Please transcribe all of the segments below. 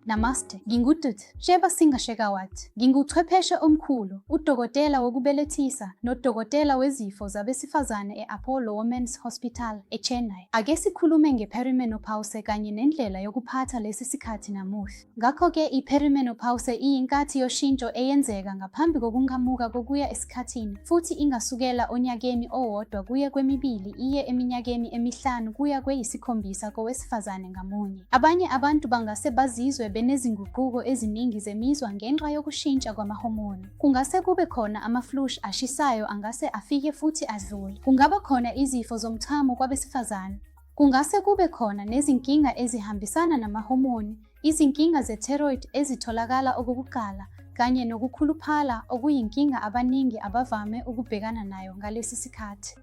Namaste, ngingudut, Sheba Singa Shekawat, nginguchwepheshe omkhulu, udokotela wokubelethisa nodokotela wezifo zabesifazane e-Apollo Women's Hospital eChennai. Ake sikhulume nge-perimenopause kanye nendlela yokuphatha lesi sikhathi namuhla. Ngakho-ke i-perimenopause iyinkathi yoshintsho eyenzeka ngaphambi kokunqamuka kokuya esikhathini, futhi ingasukela onyakeni owodwa kuye kwemibili iye eminyakeni emihlanu kuya kweyisikhombisa kowesifazane ngamunye. Abanye abantu bangase bazizwe benezinguquko eziningi zemizwa ngenxa yokushintsha kwamahomoni. Kungase kube khona ama-flush ashisayo angase afike futhi adlule. Kungaba khona izifo zomchamo kwabesifazane. Kungase kube khona nezinkinga ezihambisana namahomoni, izinkinga ze-thyroid ezitholakala okokuqala, kanye nokukhuluphala okuyinkinga abaningi abavame ukubhekana nayo ngalesi sikhathi.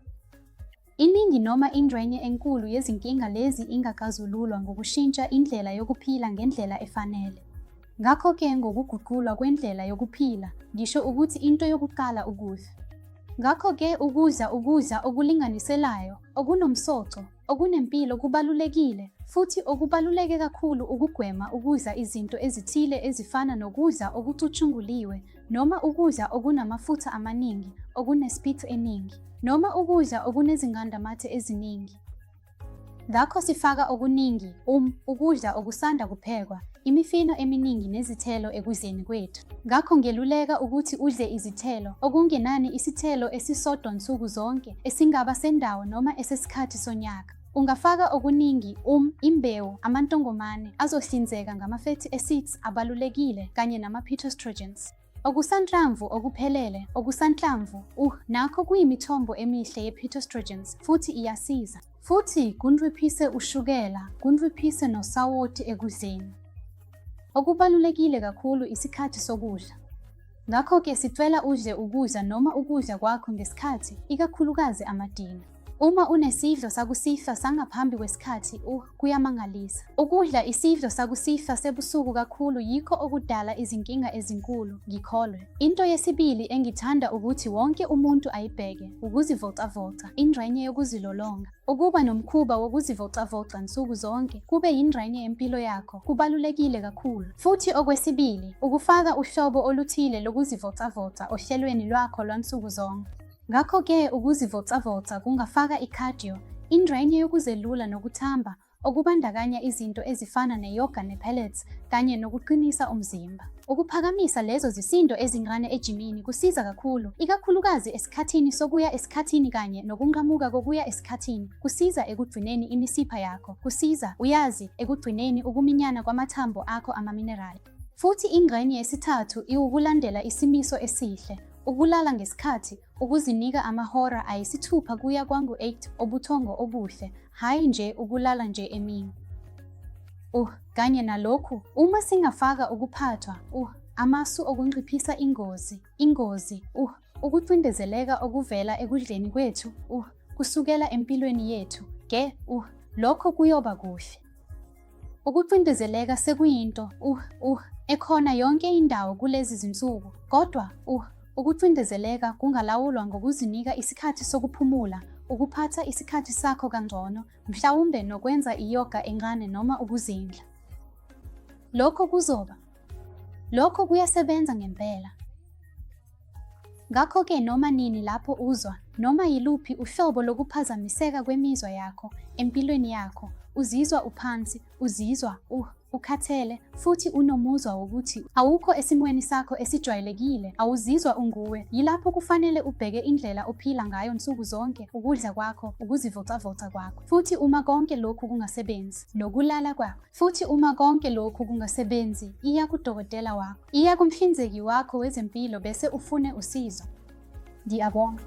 Iningi noma ingxenye enkulu yezinkinga lezi ingakazululwa ngokushintsha indlela yokuphila ngendlela efanele. Ngakho-ke ngokuguqulwa kwendlela yokuphila, ngisho ukuthi into yokuqala ukudla. Ngakho-ke ukudla okulinganiselayo, okunomsoco, okunempilo kubalulekile, futhi okubaluleke kakhulu ukugwema ukudla izinto ezithile ezifana nokudla okucutshunguliwe, noma ukudla okunamafutha amaningi, okunespithu eningi, noma ukudla okunezingandamathe eziningi. Ngakho sifaka okuningi ukudla okusanda kuphekwa, imifino eminingi nezithelo ekudleni kwethu. Ngakho ngeluleka ukuthi udle izithelo, okungenani isithelo esisodwa nsuku zonke, esingaba sendawo noma esesikhathi sonyaka. Ungafaka okuningi imbewu, amantongomane azohlinzeka ngama-fatty acids abalulekile kanye nama-phytoestrogens. Okusanhlamvu okuphelele, okusanhlamvu nakho kuyimithombo emihle ye-phytoestrogens futhi iyasiza. Futhi kunciphise ushukela, kunciphise nosawoti ekudleni. Okubalulekile kakhulu isikhathi sokudla. Ngakho-ke sicela udle ukudla noma ukudla kwakho ngesikhathi, ikakhulukazi amadina. Uma unesidlo sakusihlwa sangaphambi kwesikhathi, kuyamangalisa. Ukudla isidlo sakusihlwa sebusuku kakhulu yikho okudala izinkinga ezinkulu, ngikholwe. Into yesibili engithanda ukuthi wonke umuntu ayibheke, ukuzivocavoca, ingxenye yokuzilolonga. Ukuba nomkhuba wokuzivocavoca nsuku zonke, kube yingxenye yempilo yakho, kubalulekile kakhulu. Futhi okwesibili, ukufaka uhlobo oluthile lokuzivocavoca ohlelweni lwakho lwansuku zonke. Ngakho-ke ukuzivocavoca kungafaka i-cardio, ingxenye yokuzelula nokuthamba, okubandakanya izinto ezifana ne-yoga ne-pellets, kanye nokuqinisa umzimba. Ukuphakamisa lezo zisindo ezincane ejimini kusiza kakhulu, ikakhulukazi esikhathini sokuya esikhathini kanye nokunqamuka kokuya esikhathini, kusiza ekugcineni imisipha yakho, kusiza, ekugcineni ukuminyana kwamathambo akho amaminerali. Futhi ingxenye yesithathu iwukulandela isimiso esihle, ukulala ngesikhathi, ukuzinika amahora ayisithupha kuya kwangu-8 obuthongo obuhle, hhayi nje ukulala nje emini. Kanye nalokhu, uma singafaka ukuphathwa, amasu okunciphisa ingozi, ukucindezeleka okuvela ekudleni kwethu, kusukela empilweni yethu, lokho kuyoba kuhle. Ukucindezeleka sekuyinto, ekhona yonke indawo kulezi zinsuku, kodwa, ukucindezeleka kungalawulwa ngokuzinika isikhathi sokuphumula, ukuphatha isikhathi sakho kangcono, mhlawumbe nokwenza iyoga encane noma ukuzindla. Lokho kuyasebenza ngempela. Ngakho-ke noma nini lapho uzwa, noma yiluphi uhlobo lokuphazamiseka kwemizwa yakho, empilweni yakho, uzizwa uphansi, uzizwa ukhathele, futhi unomuzwa wokuthi awukho esimweni sakho esijwayelekile, awuzizwa unguwe, yilapho kufanele ubheke indlela ophila ngayo nsuku zonke, ukudla kwakho, ukuzivocavoca kwakho. Futhi uma konke lokhu kungasebenzi, nokulala kwakho. Futhi uma konke lokhu kungasebenzi, iya kudokotela wakho, iya kumhlinzeki wakho wezempilo bese ufune usizo. Ngiyabonga.